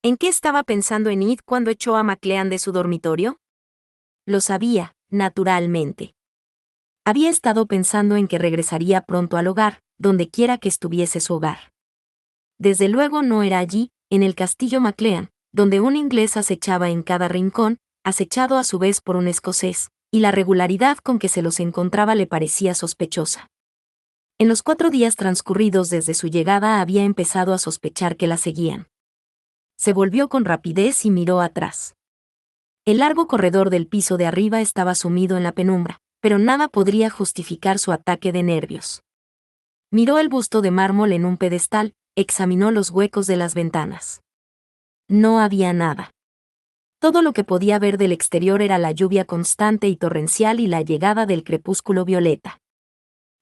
¿En qué estaba pensando Enid cuando echó a McLean de su dormitorio? Lo sabía, naturalmente. Había estado pensando en que regresaría pronto al hogar, donde quiera que estuviese su hogar. Desde luego no era allí, en el castillo McLean, donde un inglés acechaba en cada rincón, acechado a su vez por un escocés, y la regularidad con que se los encontraba le parecía sospechosa. En los 4 días transcurridos desde su llegada había empezado a sospechar que la seguían. Se volvió con rapidez y miró atrás. El largo corredor del piso de arriba estaba sumido en la penumbra, pero nada podría justificar su ataque de nervios. Miró el busto de mármol en un pedestal, examinó los huecos de las ventanas. No había nada. Todo lo que podía ver del exterior era la lluvia constante y torrencial y la llegada del crepúsculo violeta.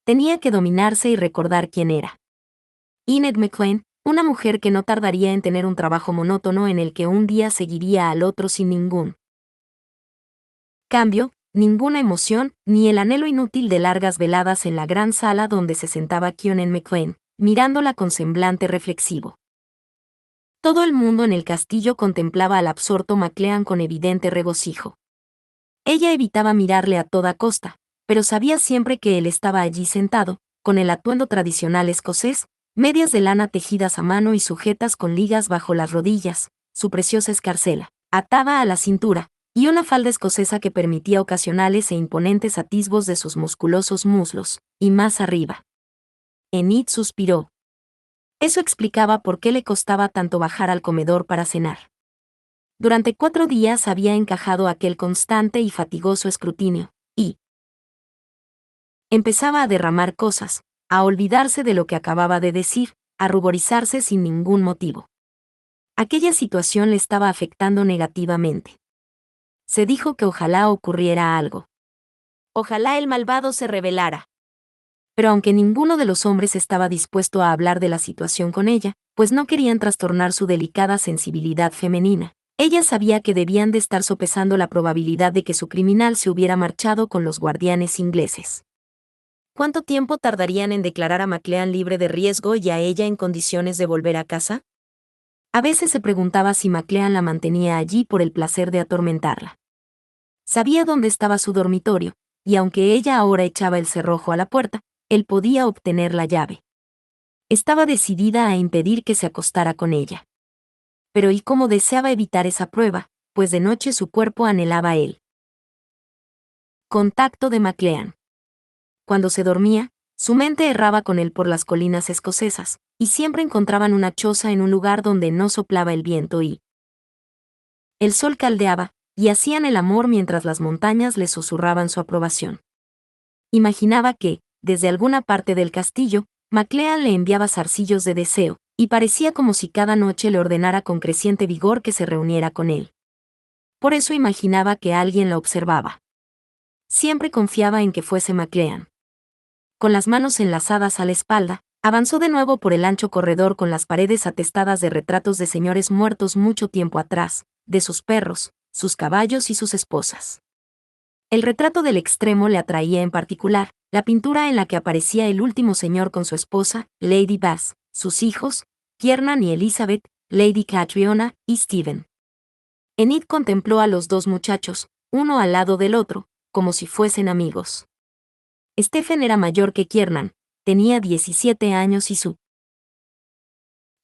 Tenía que dominarse y recordar quién era. Enid McLean, una mujer que no tardaría en tener un trabajo monótono en el que un día seguiría al otro sin ningún cambio, ninguna emoción, ni el anhelo inútil de largas veladas en la gran sala donde se sentaba Kionel McLean, mirándola con semblante reflexivo. Todo el mundo en el castillo contemplaba al absorto McLean con evidente regocijo. Ella evitaba mirarle a toda costa, pero sabía siempre que él estaba allí sentado, con el atuendo tradicional escocés, medias de lana tejidas a mano y sujetas con ligas bajo las rodillas, su preciosa escarcela, atada a la cintura, y una falda escocesa que permitía ocasionales e imponentes atisbos de sus musculosos muslos, y más arriba. Enid suspiró. Eso explicaba por qué le costaba tanto bajar al comedor para cenar. Durante 4 días había encajado aquel constante y fatigoso escrutinio, y empezaba a derramar cosas, a olvidarse de lo que acababa de decir, a ruborizarse sin ningún motivo. Aquella situación le estaba afectando negativamente. Se dijo que ojalá ocurriera algo. Ojalá el malvado se rebelara. Pero aunque ninguno de los hombres estaba dispuesto a hablar de la situación con ella, pues no querían trastornar su delicada sensibilidad femenina, ella sabía que debían de estar sopesando la probabilidad de que su criminal se hubiera marchado con los guardianes ingleses. ¿Cuánto tiempo tardarían en declarar a McLean libre de riesgo y a ella en condiciones de volver a casa? A veces se preguntaba si McLean la mantenía allí por el placer de atormentarla. Sabía dónde estaba su dormitorio, y aunque ella ahora echaba el cerrojo a la puerta, él podía obtener la llave. Estaba decidida a impedir que se acostara con ella. Pero ¿y cómo deseaba evitar esa prueba? Pues de noche su cuerpo anhelaba a él. Contacto de McLean. Cuando se dormía, su mente erraba con él por las colinas escocesas, y siempre encontraban una choza en un lugar donde no soplaba el viento y el sol caldeaba, y hacían el amor mientras las montañas le susurraban su aprobación. Imaginaba que, desde alguna parte del castillo, McLean le enviaba zarcillos de deseo, y parecía como si cada noche le ordenara con creciente vigor que se reuniera con él. Por eso imaginaba que alguien la observaba. Siempre confiaba en que fuese McLean. Con las manos enlazadas a la espalda, avanzó de nuevo por el ancho corredor con las paredes atestadas de retratos de señores muertos mucho tiempo atrás, de sus perros, sus caballos y sus esposas. El retrato del extremo le atraía en particular, la pintura en la que aparecía el último señor con su esposa, Lady Bath, sus hijos, Kiernan y Elizabeth, Lady Catriona y Stephen. Enid contempló a los 2 muchachos, uno al lado del otro, como si fuesen amigos. Stephen era mayor que Kiernan, tenía 17 años y su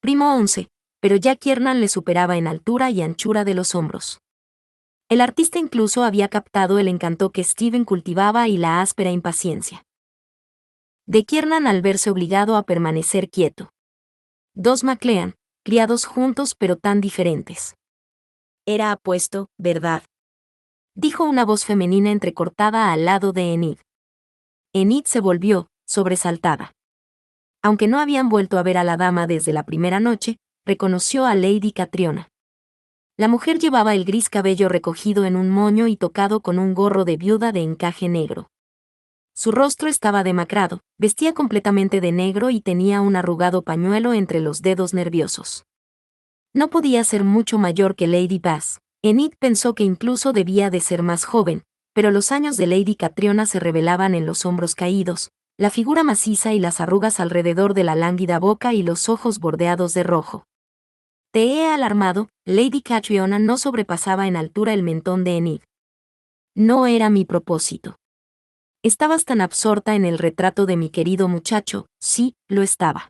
primo 11, pero ya Kiernan le superaba en altura y anchura de los hombros. El artista incluso había captado el encanto que Stephen cultivaba y la áspera impaciencia de Kiernan al verse obligado a permanecer quieto. 2 McLean, criados juntos pero tan diferentes. Era apuesto, ¿verdad?, dijo una voz femenina entrecortada al lado de Enid. Enid se volvió, sobresaltada. Aunque no habían vuelto a ver a la dama desde la primera noche, reconoció a Lady Catriona. La mujer llevaba el gris cabello recogido en un moño y tocado con un gorro de viuda de encaje negro. Su rostro estaba demacrado, vestía completamente de negro y tenía un arrugado pañuelo entre los dedos nerviosos. No podía ser mucho mayor que Lady Bath. Enid pensó que incluso debía de ser más joven, pero los años de Lady Catriona se revelaban en los hombros caídos, la figura maciza y las arrugas alrededor de la lánguida boca y los ojos bordeados de rojo. Te he alarmado. Lady Catriona no sobrepasaba en altura el mentón de Enid. No era mi propósito. Estabas tan absorta en el retrato de mi querido muchacho. Sí, lo estaba.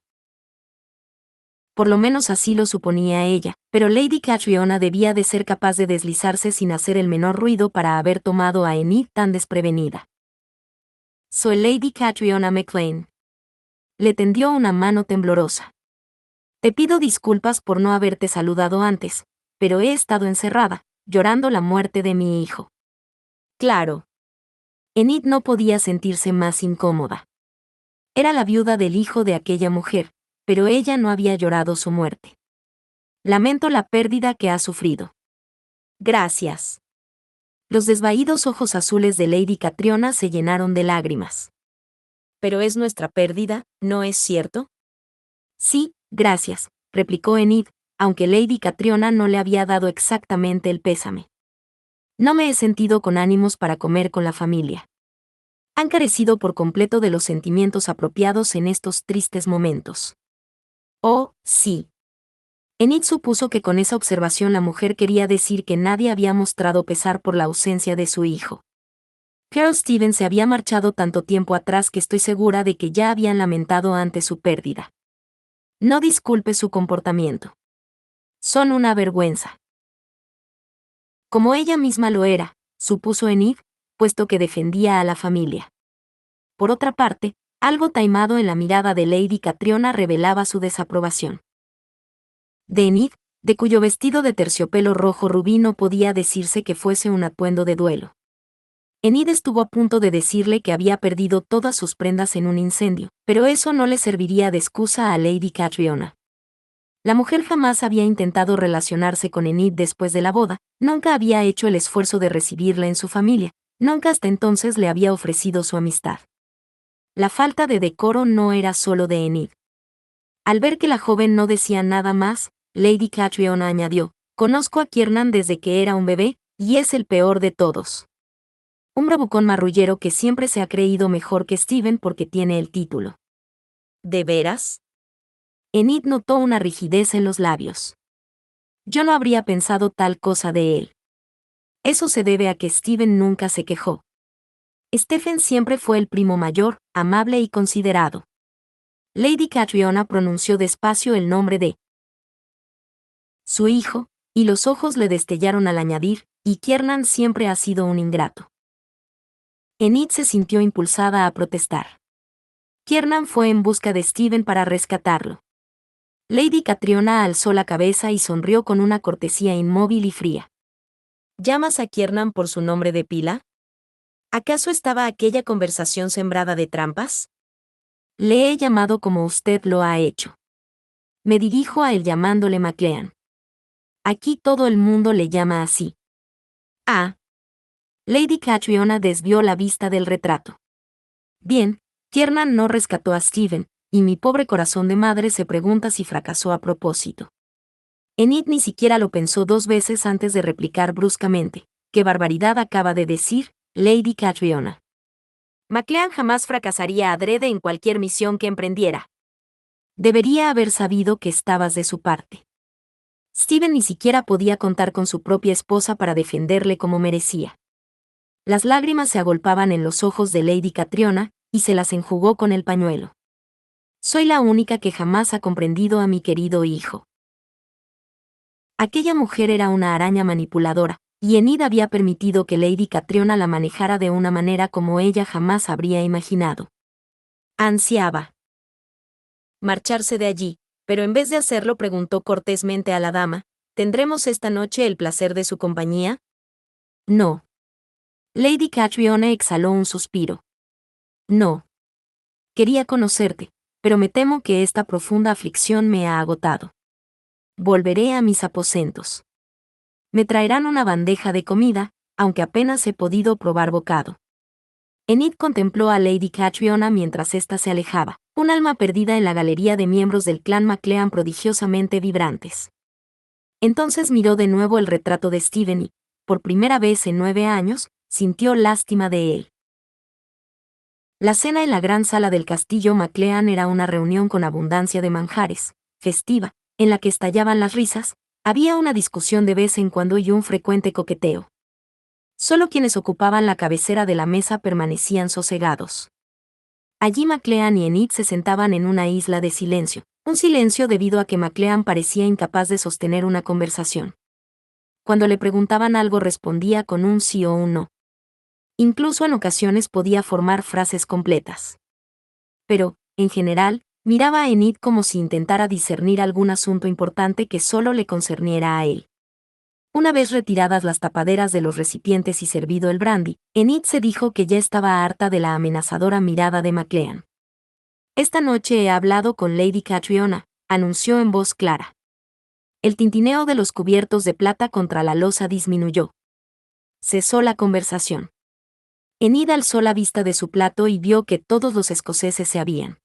Por lo menos así lo suponía ella, pero Lady Catriona debía de ser capaz de deslizarse sin hacer el menor ruido para haber tomado a Enid tan desprevenida. Soy Lady Catriona McLean. Le tendió una mano temblorosa. Te pido disculpas por no haberte saludado antes, pero he estado encerrada, llorando la muerte de mi hijo. Claro. Enid no podía sentirse más incómoda. Era la viuda del hijo de aquella mujer, pero ella no había llorado su muerte. Lamento la pérdida que ha sufrido. Gracias. Los desvaídos ojos azules de Lady Catriona se llenaron de lágrimas. Pero es nuestra pérdida, ¿no es cierto? Sí, gracias, replicó Enid, aunque Lady Catriona no le había dado exactamente el pésame. No me he sentido con ánimos para comer con la familia. Han carecido por completo de los sentimientos apropiados en estos tristes momentos. Oh, sí. Enid supuso que con esa observación la mujer quería decir que nadie había mostrado pesar por la ausencia de su hijo. Carol Stevens se había marchado tanto tiempo atrás que estoy segura de que ya habían lamentado ante su pérdida. No disculpe su comportamiento. Son una vergüenza. Como ella misma lo era, supuso Enid, puesto que defendía a la familia. Por otra parte, algo taimado en la mirada de Lady Catriona revelaba su desaprobación. De Enid, de cuyo vestido de terciopelo rojo rubí no podía decirse que fuese un atuendo de duelo. Enid estuvo a punto de decirle que había perdido todas sus prendas en un incendio, pero eso no le serviría de excusa a Lady Catriona. La mujer jamás había intentado relacionarse con Enid después de la boda, nunca había hecho el esfuerzo de recibirla en su familia, nunca hasta entonces le había ofrecido su amistad. La falta de decoro no era solo de Enid. Al ver que la joven no decía nada más, Lady Catriona añadió, conozco a Kiernan desde que era un bebé, y es el peor de todos. Un bravucón marrullero que siempre se ha creído mejor que Steven porque tiene el título. ¿De veras? Enid notó una rigidez en los labios. Yo no habría pensado tal cosa de él. Eso se debe a que Steven nunca se quejó. Stephen siempre fue el primo mayor, amable y considerado. Lady Catriona pronunció despacio el nombre de su hijo, y los ojos le destellaron al añadir, y Kiernan siempre ha sido un ingrato. Enid se sintió impulsada a protestar. Kiernan fue en busca de Steven para rescatarlo. Lady Catriona alzó la cabeza y sonrió con una cortesía inmóvil y fría. ¿Llamas a Kiernan por su nombre de pila? ¿Acaso estaba aquella conversación sembrada de trampas? Le he llamado como usted lo ha hecho. Me dirijo a él llamándole McLean. Aquí todo el mundo le llama así. Ah. Lady Catriona desvió la vista del retrato. Bien, Kiernan no rescató a Steven, y mi pobre corazón de madre se pregunta si fracasó a propósito. Enid ni siquiera lo pensó dos veces antes de replicar bruscamente. ¿Qué barbaridad acaba de decir, Lady Catriona? McLean jamás fracasaría adrede en cualquier misión que emprendiera. Debería haber sabido que estabas de su parte. Steven ni siquiera podía contar con su propia esposa para defenderle como merecía. Las lágrimas se agolpaban en los ojos de Lady Catriona, y se las enjugó con el pañuelo. Soy la única que jamás ha comprendido a mi querido hijo. Aquella mujer era una araña manipuladora, y Enid había permitido que Lady Catriona la manejara de una manera como ella jamás habría imaginado. Ansiaba marcharse de allí, pero en vez de hacerlo preguntó cortésmente a la dama, ¿tendremos esta noche el placer de su compañía? No. Lady Catriona exhaló un suspiro. No. Quería conocerte, pero me temo que esta profunda aflicción me ha agotado. Volveré a mis aposentos. Me traerán una bandeja de comida, aunque apenas he podido probar bocado. Enid contempló a Lady Catriona mientras ésta se alejaba, un alma perdida en la galería de miembros del clan McLean prodigiosamente vibrantes. Entonces miró de nuevo el retrato de Steven y, por primera vez en 9 años, sintió lástima de él. La cena en la gran sala del castillo McLean era una reunión con abundancia de manjares, festiva, en la que estallaban las risas, había una discusión de vez en cuando y un frecuente coqueteo. Solo quienes ocupaban la cabecera de la mesa permanecían sosegados. Allí McLean y Enid se sentaban en una isla de silencio, un silencio debido a que McLean parecía incapaz de sostener una conversación. Cuando le preguntaban algo respondía con un sí o un no. Incluso en ocasiones podía formar frases completas. Pero, en general, miraba a Enid como si intentara discernir algún asunto importante que solo le concerniera a él. Una vez retiradas las tapaderas de los recipientes y servido el brandy, Enid se dijo que ya estaba harta de la amenazadora mirada de McLean. «Esta noche he hablado con Lady Catriona», anunció en voz clara. El tintineo de los cubiertos de plata contra la losa disminuyó. Cesó la conversación. Enid alzó la vista de su plato y vio que todos los escoceses se habían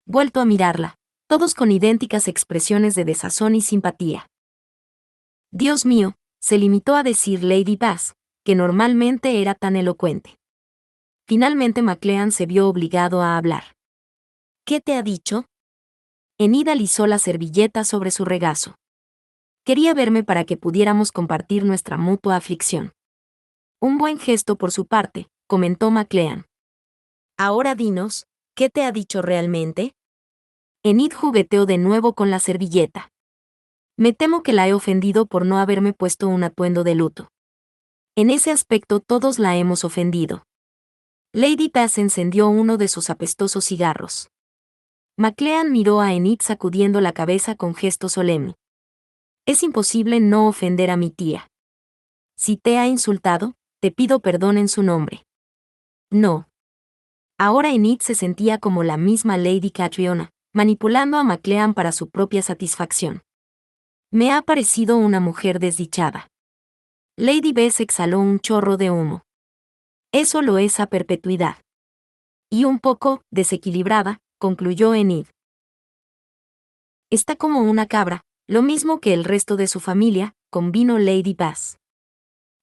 vuelto a mirarla, todos con idénticas expresiones de desazón y simpatía. «Dios mío», se limitó a decir Lady Bass, que normalmente era tan elocuente. Finalmente McLean se vio obligado a hablar. «¿Qué te ha dicho?» Enid alisó la servilleta sobre su regazo. «Quería verme para que pudiéramos compartir nuestra mutua aflicción». «Un buen gesto por su parte», comentó McLean. «Ahora dinos, ¿qué te ha dicho realmente?» Enid jugueteó de nuevo con la servilleta. «Me temo que la he ofendido por no haberme puesto un atuendo de luto. En ese aspecto todos la hemos ofendido». Lady Bass encendió uno de sus apestosos cigarros. McLean miró a Enid sacudiendo la cabeza con gesto solemne. «Es imposible no ofender a mi tía. Si te ha insultado, te pido perdón en su nombre». «No». Ahora Enid se sentía como la misma Lady Catriona, manipulando a McLean para su propia satisfacción. «Me ha parecido una mujer desdichada». Lady Bess exhaló un chorro de humo. «Eso lo es a perpetuidad». «Y un poco desequilibrada», concluyó Enid. «Está como una cabra, lo mismo que el resto de su familia», convino Lady Bass.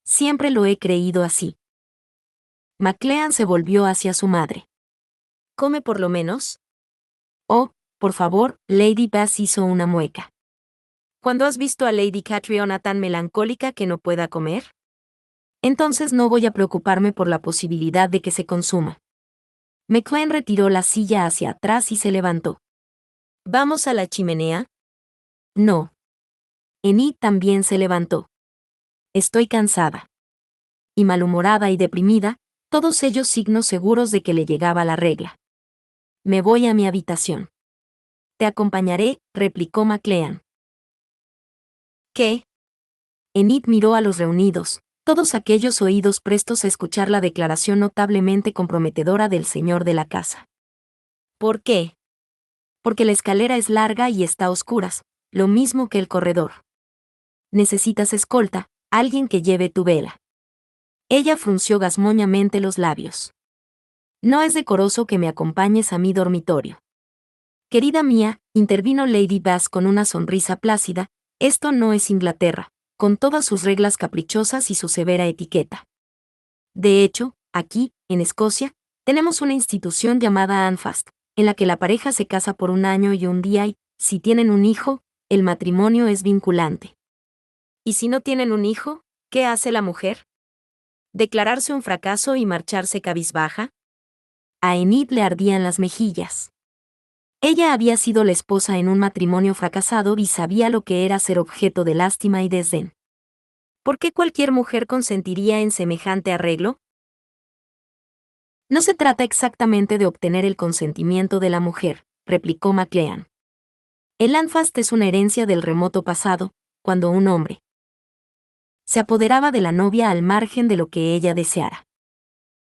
«Siempre lo he creído así». McLean se volvió hacia su madre. «¿Come por lo menos?» «Oh, por favor», Lady Bass hizo una mueca. «¿Cuándo has visto a Lady Catriona tan melancólica que no pueda comer?» «Entonces no voy a preocuparme por la posibilidad de que se consuma». McLean retiró la silla hacia atrás y se levantó. «¿Vamos a la chimenea?» «No». Enid también se levantó. «Estoy cansada». Y malhumorada y deprimida, todos ellos signos seguros de que le llegaba la regla. «Me voy a mi habitación». «Te acompañaré», replicó McLean. «¿Qué?» Enid miró a los reunidos, todos aquellos oídos prestos a escuchar la declaración notablemente comprometedora del señor de la casa. «¿Por qué?» «Porque la escalera es larga y está a oscuras, lo mismo que el corredor. Necesitas escolta, alguien que lleve tu vela». Ella frunció gasmoñamente los labios. «No es decoroso que me acompañes a mi dormitorio». «Querida mía», intervino Lady Bass con una sonrisa plácida, «esto no es Inglaterra, con todas sus reglas caprichosas y su severa etiqueta. De hecho, aquí, en Escocia, tenemos una institución llamada Anfast, en la que la pareja se casa por un año y un día y, si tienen un hijo, el matrimonio es vinculante». «¿Y si no tienen un hijo, qué hace la mujer? ¿Declararse un fracaso y marcharse cabizbaja?» A Enid le ardían las mejillas. Ella había sido la esposa en un matrimonio fracasado y sabía lo que era ser objeto de lástima y desdén. ¿Por qué cualquier mujer consentiría en semejante arreglo? «No se trata exactamente de obtener el consentimiento de la mujer», replicó McLean. «El Anfast es una herencia del remoto pasado, cuando un hombre se apoderaba de la novia al margen de lo que ella deseara».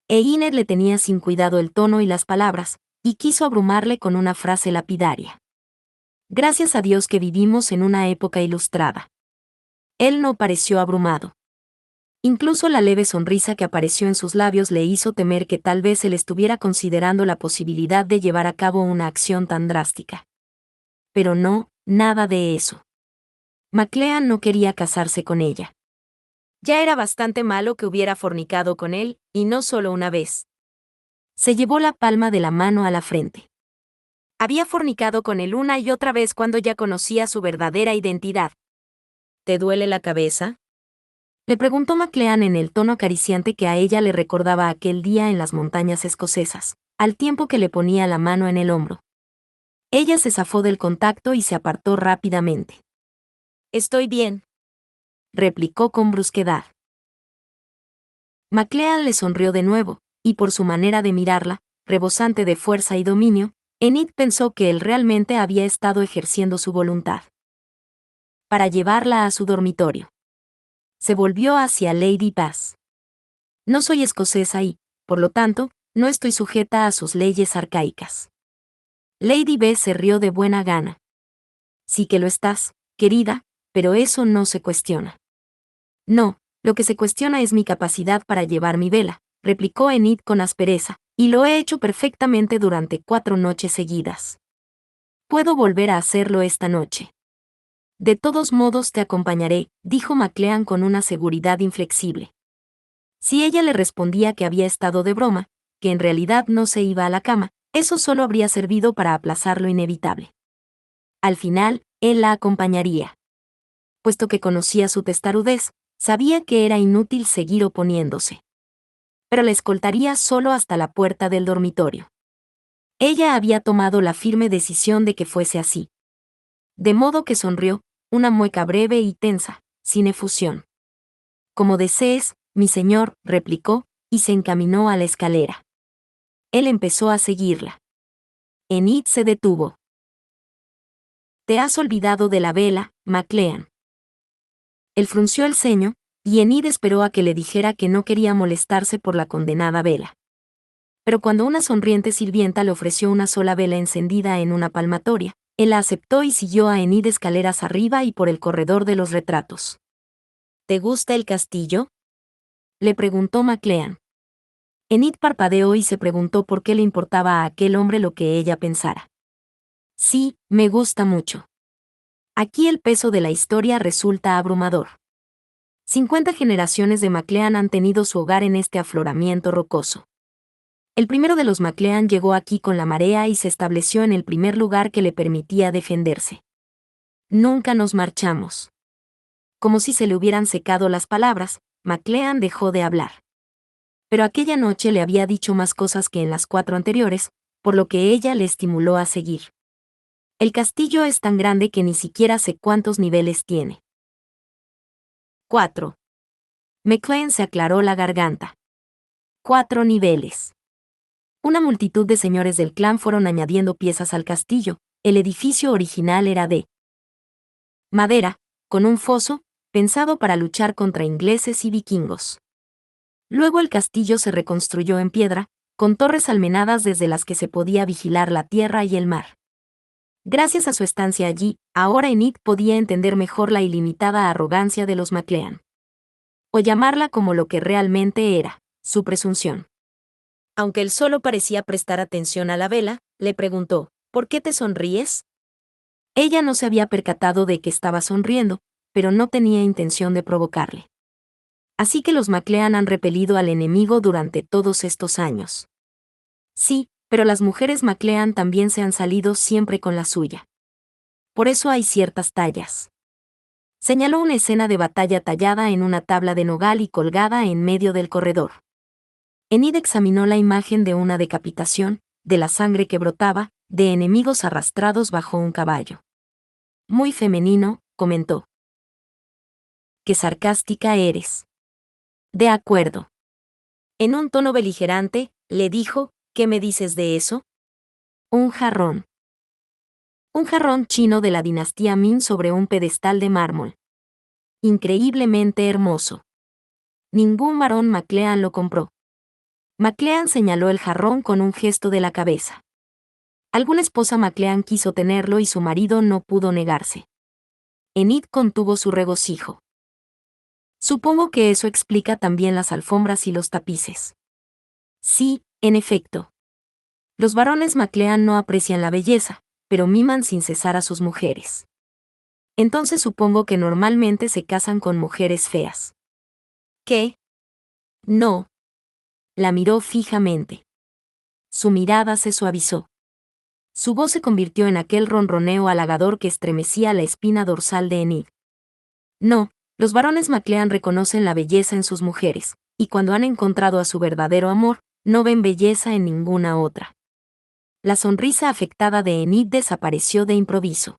Enid le tenía sin cuidado el tono y las palabras, y quiso abrumarle con una frase lapidaria. «Gracias a Dios que vivimos en una época ilustrada». Él no pareció abrumado. Incluso la leve sonrisa que apareció en sus labios le hizo temer que tal vez él estuviera considerando la posibilidad de llevar a cabo una acción tan drástica. Pero no, nada de eso. McLean no quería casarse con ella. Ya era bastante malo que hubiera fornicado con él, y no solo una vez. Se llevó la palma de la mano a la frente. Había fornicado con él una y otra vez cuando ya conocía su verdadera identidad. ¿Te duele la cabeza?, le preguntó McLean en el tono acariciante que a ella le recordaba aquel día en las montañas escocesas, al tiempo que le ponía la mano en el hombro. Ella se zafó del contacto y se apartó rápidamente. «Estoy bien», replicó con brusquedad. McLean le sonrió de nuevo, y por su manera de mirarla, rebosante de fuerza y dominio, Enid pensó que él realmente había estado ejerciendo su voluntad para llevarla a su dormitorio. Se volvió hacia Lady Bass. «No soy escocesa y, por lo tanto, no estoy sujeta a sus leyes arcaicas». Lady B se rió de buena gana. «Sí que lo estás, querida, pero eso no se cuestiona». «No, lo que se cuestiona es mi capacidad para llevar mi vela», replicó Enid con aspereza, «y lo he hecho perfectamente durante 4 noches seguidas. Puedo volver a hacerlo esta noche». «De todos modos te acompañaré», dijo McLean con una seguridad inflexible. Si ella le respondía que había estado de broma, que en realidad no se iba a la cama, eso solo habría servido para aplazar lo inevitable. Al final, él la acompañaría. Puesto que conocía su testarudez, sabía que era inútil seguir oponiéndose. Pero la escoltaría solo hasta la puerta del dormitorio. Ella había tomado la firme decisión de que fuese así. De modo que sonrió, una mueca breve y tensa, sin efusión. «Como desees, mi señor», replicó, y se encaminó a la escalera. Él empezó a seguirla. Enid se detuvo. «Te has olvidado de la vela, McLean». Él frunció el ceño, y Enid esperó a que le dijera que no quería molestarse por la condenada vela. Pero cuando una sonriente sirvienta le ofreció una sola vela encendida en una palmatoria, él la aceptó y siguió a Enid escaleras arriba y por el corredor de los retratos. «¿Te gusta el castillo?», le preguntó McLean. Enid parpadeó y se preguntó por qué le importaba a aquel hombre lo que ella pensara. «Sí, me gusta mucho. Aquí el peso de la historia resulta abrumador. 50 generaciones de McLean han tenido su hogar en este afloramiento rocoso. El primero de los McLean llegó aquí con la marea y se estableció en el primer lugar que le permitía defenderse. Nunca nos marchamos». Como si se le hubieran secado las palabras, McLean dejó de hablar. Pero aquella noche le había dicho más cosas que en las 4 anteriores, por lo que ella le estimuló a seguir. «El castillo es tan grande que ni siquiera sé cuántos niveles tiene». 4. McLean se aclaró la garganta. 4 niveles. Una multitud de señores del clan fueron añadiendo piezas al castillo. El edificio original era de madera, con un foso, pensado para luchar contra ingleses y vikingos. Luego el castillo se reconstruyó en piedra, con torres almenadas desde las que se podía vigilar la tierra y el mar. Gracias a su estancia allí, ahora Enid podía entender mejor la ilimitada arrogancia de los McLean. O llamarla como lo que realmente era, su presunción. Aunque él solo parecía prestar atención a la vela, le preguntó, «¿Por qué te sonríes?». Ella no se había percatado de que estaba sonriendo, pero no tenía intención de provocarle. Así que los McLean han repelido al enemigo durante todos estos años. Sí, pero las mujeres McLean también se han salido siempre con la suya. Por eso hay ciertas tallas. Señaló una escena de batalla tallada en una tabla de nogal y colgada en medio del corredor. Enid examinó la imagen de una decapitación, de la sangre que brotaba, de enemigos arrastrados bajo un caballo. «Muy femenino», comentó. «Qué sarcástica eres». «De acuerdo». En un tono beligerante, le dijo, «¿Qué me dices de eso?». «Un jarrón». Un jarrón chino de la dinastía Ming sobre un pedestal de mármol. Increíblemente hermoso. Ningún varón McLean lo compró. McLean señaló el jarrón con un gesto de la cabeza. Alguna esposa McLean quiso tenerlo y su marido no pudo negarse. Enid contuvo su regocijo. «Supongo que eso explica también las alfombras y los tapices». «Sí, en efecto. Los varones McLean no aprecian la belleza, pero miman sin cesar a sus mujeres. Entonces supongo que normalmente se casan con mujeres feas». «¿Qué?». «No». La miró fijamente. Su mirada se suavizó. Su voz se convirtió en aquel ronroneo halagador que estremecía la espina dorsal de Enid. No, los varones McLean reconocen la belleza en sus mujeres, y cuando han encontrado a su verdadero amor, no ven belleza en ninguna otra. La sonrisa afectada de Enid desapareció de improviso.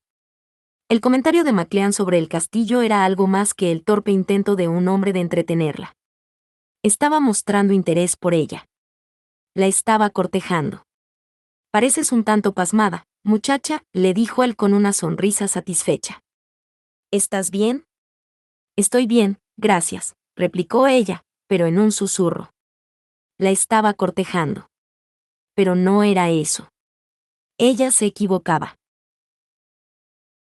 El comentario de McLean sobre el castillo era algo más que el torpe intento de un hombre de entretenerla. Estaba mostrando interés por ella. La estaba cortejando. Pareces un tanto pasmada, muchacha, le dijo él con una sonrisa satisfecha. ¿Estás bien? Estoy bien, gracias, replicó ella, pero en un susurro. La estaba cortejando. Pero no era eso. Ella se equivocaba.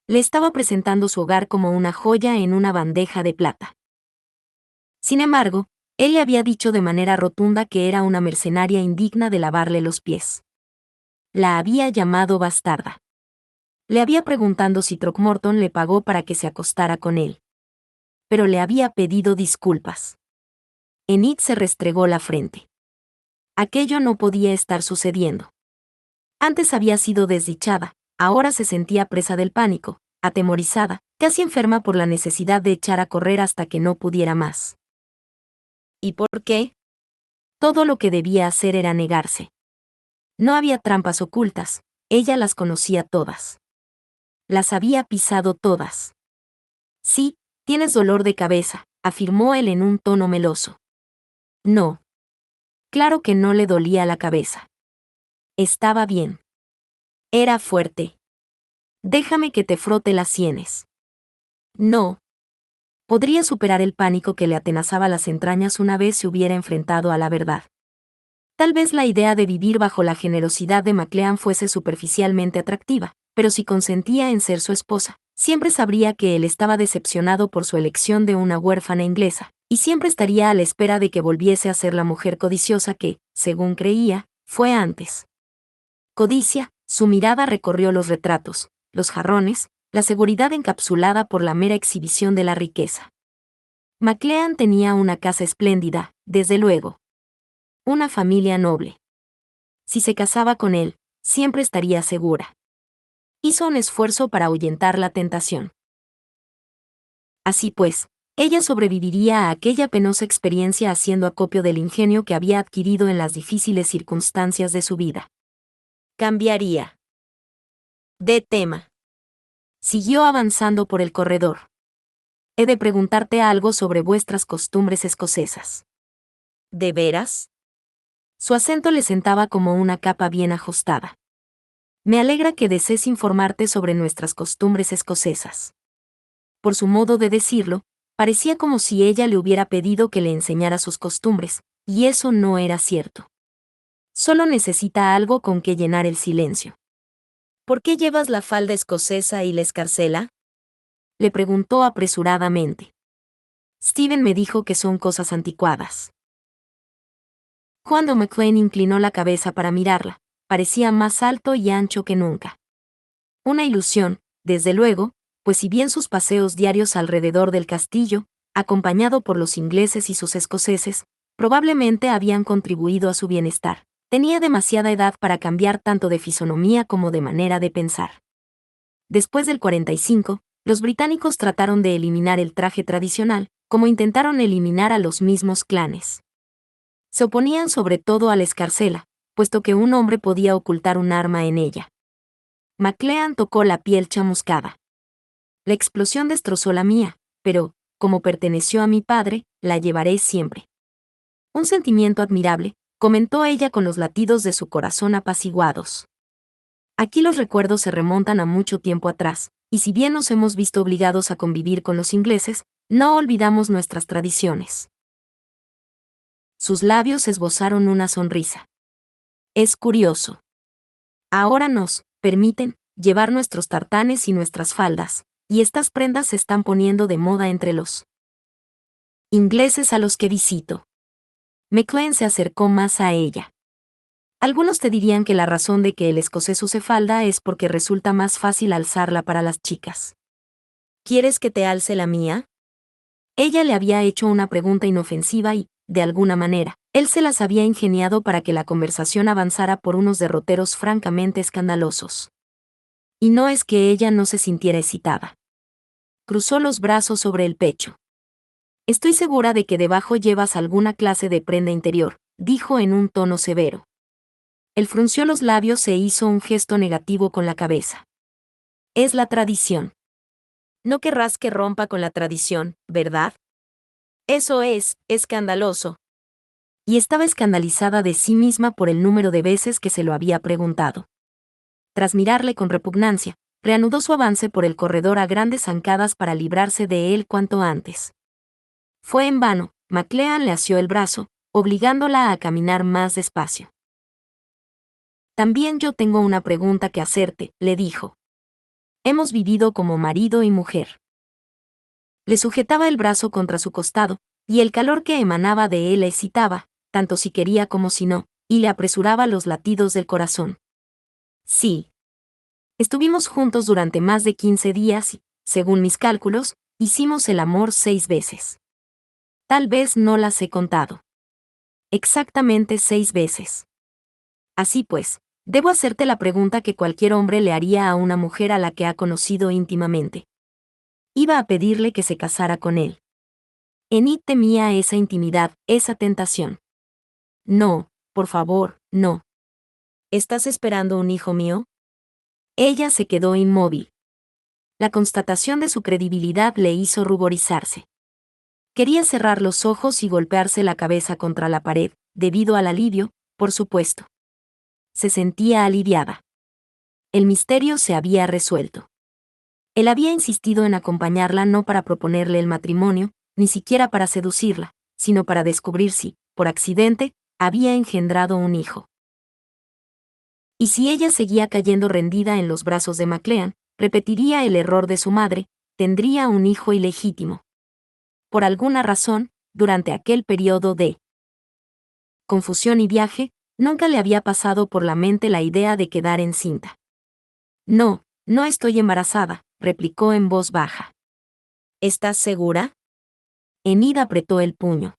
Le estaba presentando su hogar como una joya en una bandeja de plata. Sin embargo, él le había dicho de manera rotunda que era una mercenaria indigna de lavarle los pies. La había llamado bastarda. Le había preguntado si Throckmorton le pagó para que se acostara con él. Pero le había pedido disculpas. Enid se restregó la frente. Aquello no podía estar sucediendo. Antes había sido desdichada, ahora se sentía presa del pánico, atemorizada, casi enferma por la necesidad de echar a correr hasta que no pudiera más. ¿Y por qué? Todo lo que debía hacer era negarse. No había trampas ocultas, ella las conocía todas. Las había pisado todas. Sí, tienes dolor de cabeza, afirmó él en un tono meloso. No. Claro que no le dolía la cabeza. Estaba bien. Era fuerte. Déjame que te frote las sienes. No. Podría superar el pánico que le atenazaba las entrañas una vez se hubiera enfrentado a la verdad. Tal vez la idea de vivir bajo la generosidad de McLean fuese superficialmente atractiva, pero si consentía en ser su esposa, siempre sabría que él estaba decepcionado por su elección de una huérfana inglesa, y siempre estaría a la espera de que volviese a ser la mujer codiciosa que, según creía, fue antes. Codicia, su mirada recorrió los retratos, los jarrones, la seguridad encapsulada por la mera exhibición de la riqueza. McLean tenía una casa espléndida, desde luego. Una familia noble. Si se casaba con él, siempre estaría segura. Hizo un esfuerzo para ahuyentar la tentación. Así pues, ella sobreviviría a aquella penosa experiencia haciendo acopio del ingenio que había adquirido en las difíciles circunstancias de su vida. Cambiaría de tema. Siguió avanzando por el corredor. He de preguntarte algo sobre vuestras costumbres escocesas. ¿De veras? Su acento le sentaba como una capa bien ajustada. Me alegra que desees informarte sobre nuestras costumbres escocesas. Por su modo de decirlo, parecía como si ella le hubiera pedido que le enseñara sus costumbres, y eso no era cierto. Solo necesita algo con que llenar el silencio. ¿Por qué llevas la falda escocesa y la escarcela? Le preguntó apresuradamente. Stephen me dijo que son cosas anticuadas. Cuando McLean inclinó la cabeza para mirarla, parecía más alto y ancho que nunca. Una ilusión, desde luego, pues si bien sus paseos diarios alrededor del castillo, acompañado por los ingleses y sus escoceses, probablemente habían contribuido a su bienestar, tenía demasiada edad para cambiar tanto de fisonomía como de manera de pensar. Después del 45, los británicos trataron de eliminar el traje tradicional, como intentaron eliminar a los mismos clanes. Se oponían sobre todo a la escarcela, puesto que un hombre podía ocultar un arma en ella. McLean tocó la piel chamuscada. La explosión destrozó la mía, pero, como perteneció a mi padre, la llevaré siempre. Un sentimiento admirable, comentó ella con los latidos de su corazón apaciguados. Aquí los recuerdos se remontan a mucho tiempo atrás, y si bien nos hemos visto obligados a convivir con los ingleses, no olvidamos nuestras tradiciones. Sus labios esbozaron una sonrisa. Es curioso. Ahora nos permiten llevar nuestros tartanes y nuestras faldas, y estas prendas se están poniendo de moda entre los ingleses a los que visito. McLean se acercó más a ella. Algunos te dirían que la razón de que el escocés use falda es porque resulta más fácil alzarla para las chicas. ¿Quieres que te alce la mía? Ella le había hecho una pregunta inofensiva y, de alguna manera, Él se las había ingeniado para que la conversación avanzara por unos derroteros francamente escandalosos. Y no es que ella no se sintiera excitada. Cruzó los brazos sobre el pecho. Estoy segura de que debajo llevas alguna clase de prenda interior, dijo en un tono severo. Él frunció los labios e hizo un gesto negativo con la cabeza. Es la tradición. No querrás que rompa con la tradición, ¿verdad? Eso es escandaloso. Y estaba escandalizada de sí misma por el número de veces que se lo había preguntado. Tras mirarle con repugnancia, reanudó su avance por el corredor a grandes zancadas para librarse de él cuanto antes. Fue en vano, McLean le asió el brazo, obligándola a caminar más despacio. También yo tengo una pregunta que hacerte, le dijo. Hemos vivido como marido y mujer. Le sujetaba el brazo contra su costado, y el calor que emanaba de él le excitaba, tanto si quería como si no, y le apresuraba los latidos del corazón. Sí. Estuvimos juntos durante más de 15 días y, según mis cálculos, hicimos el amor 6 veces. Tal vez no las he contado. Exactamente 6 veces. Así pues, debo hacerte la pregunta que cualquier hombre le haría a una mujer a la que ha conocido íntimamente. Iba a pedirle que se casara con él. Enid temía esa intimidad, esa tentación. No, por favor, no. ¿Estás esperando un hijo mío? Ella se quedó inmóvil. La constatación de su credibilidad le hizo ruborizarse. Quería cerrar los ojos y golpearse la cabeza contra la pared, debido al alivio, por supuesto. Se sentía aliviada. El misterio se había resuelto. Él había insistido en acompañarla no para proponerle el matrimonio, ni siquiera para seducirla, sino para descubrir si, por accidente, había engendrado un hijo. Y si ella seguía cayendo rendida en los brazos de McLean, repetiría el error de su madre, tendría un hijo ilegítimo. Por alguna razón, durante aquel periodo de confusión y viaje, nunca le había pasado por la mente la idea de quedar encinta. No, no estoy embarazada, replicó en voz baja. ¿Estás segura? Enid apretó el puño.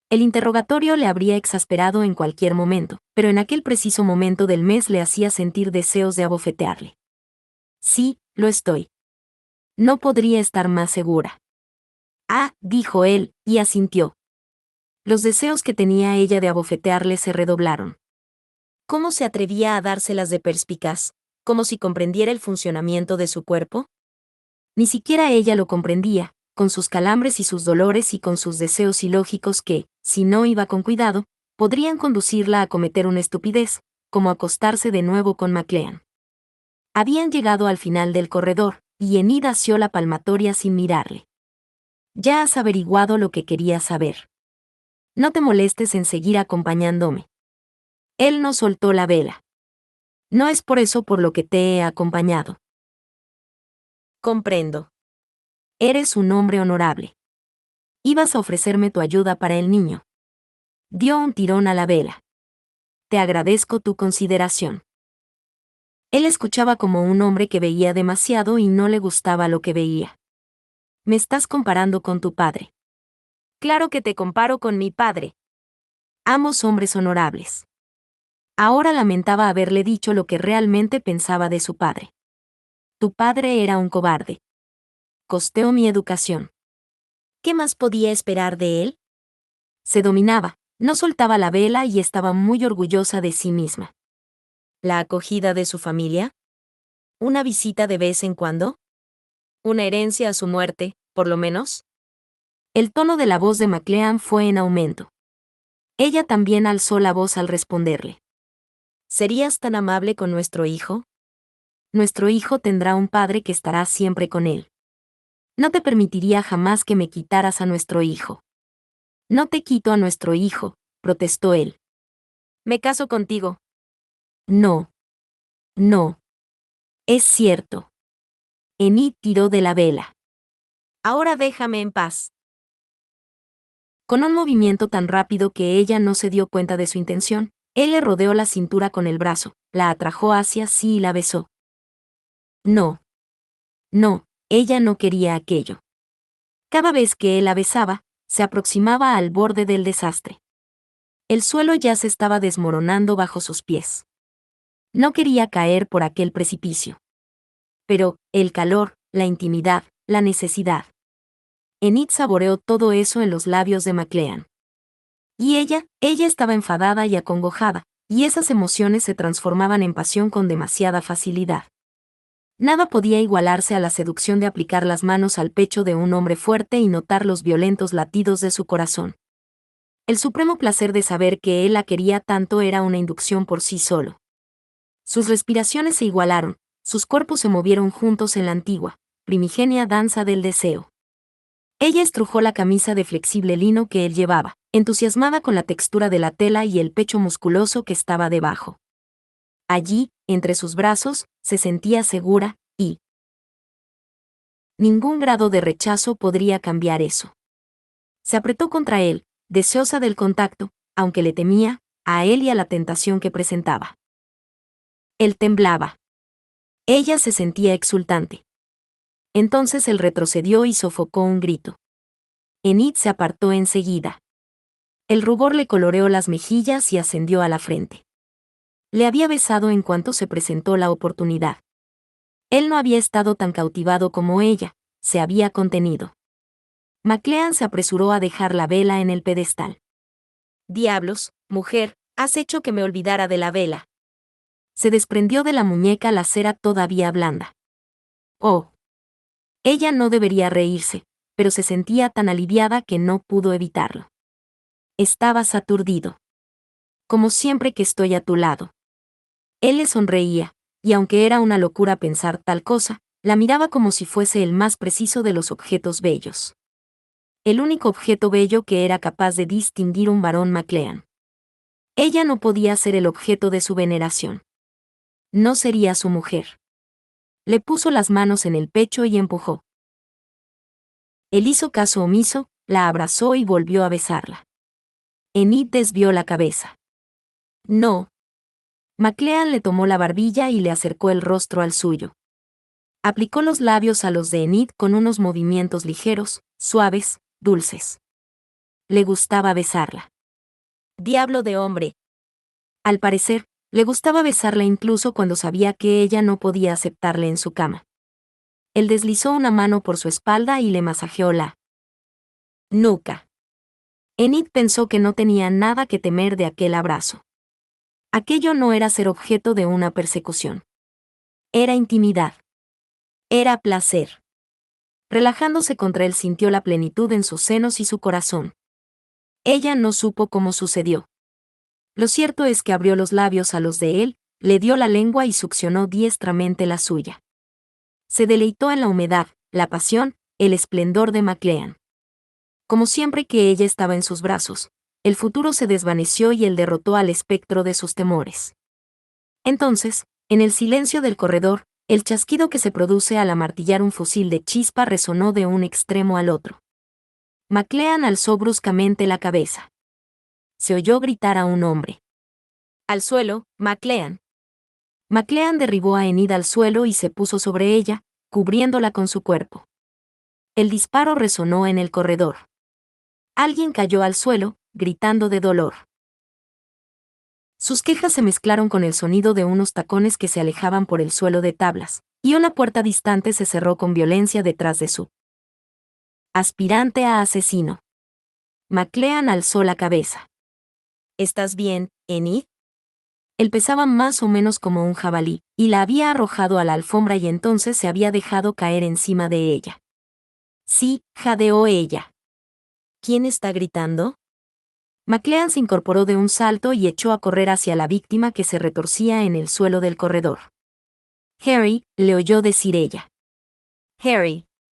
El interrogatorio le habría exasperado en cualquier momento, pero en aquel preciso momento del mes le hacía sentir deseos de abofetearle. Sí, lo estoy. No podría estar más segura. Ah, dijo él, y asintió. Los deseos que tenía ella de abofetearle se redoblaron. ¿Cómo se atrevía a dárselas de perspicaz, como si comprendiera el funcionamiento de su cuerpo? Ni siquiera ella lo comprendía, con sus calambres y sus dolores y con sus deseos ilógicos que, si no iba con cuidado, podrían conducirla a cometer una estupidez, como acostarse de nuevo con McLean. Habían llegado al final del corredor, y Enid asió la palmatoria sin mirarle. Ya has averiguado lo que quería saber. No te molestes en seguir acompañándome. Él no soltó la vela. No es por eso por lo que te he acompañado. Comprendo. Eres un hombre honorable. Ibas a ofrecerme tu ayuda para el niño. Dio un tirón a la vela. Te agradezco tu consideración. Él escuchaba como un hombre que veía demasiado y no le gustaba lo que veía. Me estás comparando con tu padre. Claro que te comparo con mi padre. Ambos hombres honorables. Ahora lamentaba haberle dicho lo que realmente pensaba de su padre. Tu padre era un cobarde. Costeó mi educación. ¿Qué más podía esperar de él? Se dominaba, no soltaba la vela y estaba muy orgullosa de sí misma. ¿La acogida de su familia? ¿Una visita de vez en cuando? ¿Una herencia a su muerte, por lo menos? El tono de la voz de McLean fue en aumento. Ella también alzó la voz al responderle. ¿Serías tan amable con nuestro hijo? Nuestro hijo tendrá un padre que estará siempre con él. No te permitiría jamás que me quitaras a nuestro hijo. No te quito a nuestro hijo, protestó él. Me caso contigo. No. No. Es cierto. Enid tiró de la vela. Ahora déjame en paz. Con un movimiento tan rápido que ella no se dio cuenta de su intención, él le rodeó la cintura con el brazo, la atrajo hacia sí y la besó. No. No, ella no quería aquello. Cada vez que él la besaba, se aproximaba al borde del desastre. El suelo ya se estaba desmoronando bajo sus pies. No quería caer por aquel precipicio. Pero, el calor, la intimidad, la necesidad. Enid saboreó todo eso en los labios de McLean. Y ella estaba enfadada y acongojada, y esas emociones se transformaban en pasión con demasiada facilidad. Nada podía igualarse a la seducción de aplicar las manos al pecho de un hombre fuerte y notar los violentos latidos de su corazón. El supremo placer de saber que él la quería tanto era una inducción por sí solo. Sus respiraciones se igualaron, sus cuerpos se movieron juntos en la antigua, primigenia danza del deseo. Ella estrujó la camisa de flexible lino que él llevaba, entusiasmada con la textura de la tela y el pecho musculoso que estaba debajo. Allí, entre sus brazos, se sentía segura, y ningún grado de rechazo podría cambiar eso. Se apretó contra él, deseosa del contacto, aunque le temía, a él y a la tentación que presentaba. Él temblaba. Ella se sentía exultante. Entonces él retrocedió y sofocó un grito. Enid se apartó enseguida. El rubor le coloreó las mejillas y ascendió a la frente. Le había besado en cuanto se presentó la oportunidad. Él no había estado tan cautivado como ella, se había contenido. McLean se apresuró a dejar la vela en el pedestal. «Diablos, mujer, has hecho que me olvidara de la vela». Se desprendió de la muñeca la cera todavía blanda. Oh. Ella no debería reírse, pero se sentía tan aliviada que no pudo evitarlo. Estabas aturdido. Como siempre que estoy a tu lado. Él le sonreía, y aunque era una locura pensar tal cosa, la miraba como si fuese el más preciso de los objetos bellos. El único objeto bello que era capaz de distinguir un varón McLean. Ella no podía ser el objeto de su veneración. No sería su mujer. Le puso las manos en el pecho y empujó. Él hizo caso omiso, la abrazó y volvió a besarla. Enid desvió la cabeza. No. McLean le tomó la barbilla y le acercó el rostro al suyo. Aplicó los labios a los de Enid con unos movimientos ligeros, suaves, dulces. Le gustaba besarla. Diablo de hombre. Al parecer, le gustaba besarla incluso cuando sabía que ella no podía aceptarle en su cama. Él deslizó una mano por su espalda y le masajeó la nuca. Enid pensó que no tenía nada que temer de aquel abrazo. Aquello no era ser objeto de una persecución. Era intimidad. Era placer. Relajándose contra él sintió la plenitud en sus senos y su corazón. Ella no supo cómo sucedió. Lo cierto es que abrió los labios a los de él, le dio la lengua y succionó diestramente la suya. Se deleitó en la humedad, la pasión, el esplendor de McLean. Como siempre que ella estaba en sus brazos, el futuro se desvaneció y él derrotó al espectro de sus temores. Entonces, en el silencio del corredor, el chasquido que se produce al amartillar un fusil de chispa resonó de un extremo al otro. McLean alzó bruscamente la cabeza. Se oyó gritar a un hombre. «Al suelo, McLean». McLean derribó a Enid al suelo y se puso sobre ella, cubriéndola con su cuerpo. El disparo resonó en el corredor. Alguien cayó al suelo, gritando de dolor. Sus quejas se mezclaron con el sonido de unos tacones que se alejaban por el suelo de tablas, y una puerta distante se cerró con violencia detrás de su aspirante a asesino. McLean alzó la cabeza. «¿Estás bien, Enid?» Él pesaba más o menos como un jabalí, y la había arrojado a la alfombra y entonces se había dejado caer encima de ella. «Sí», jadeó ella. «¿Quién está gritando?» McLean se incorporó de un salto y echó a correr hacia la víctima que se retorcía en el suelo del corredor. «Harry», le oyó decir ella. «Harry».